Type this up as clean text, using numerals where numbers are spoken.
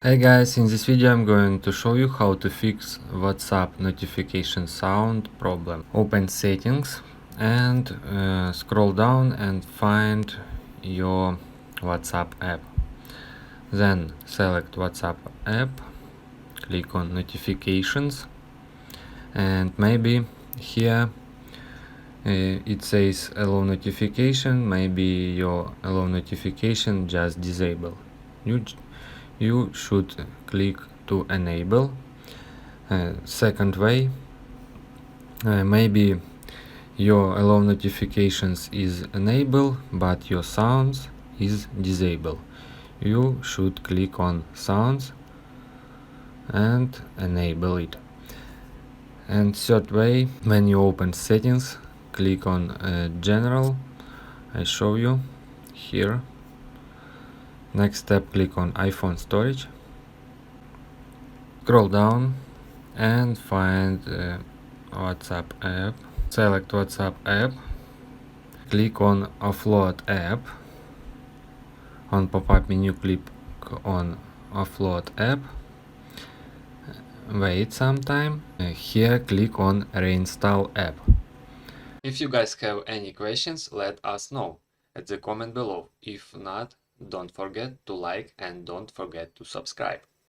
Hey guys, in this video I'm going to show you how to fix WhatsApp notification sound problem. Open settings and scroll down and find your WhatsApp app. Then select WhatsApp app, click on notifications, and maybe here it says allow notification. Maybe your allow notification just disable. You should click to enable. Second way, maybe your allow notifications is enable but your sounds is disable. You should click on sounds and enable it. And third way, when you open settings, click on general. I show you here. Next step, click on iPhone storage. Scroll down and find WhatsApp app. Select WhatsApp app. Click on offload app. On pop-up menu, click on offload app. Wait some time. Here click on reinstall app. If you guys have any questions, let us know at the comment below. If not, don't forget to like and don't forget to subscribe.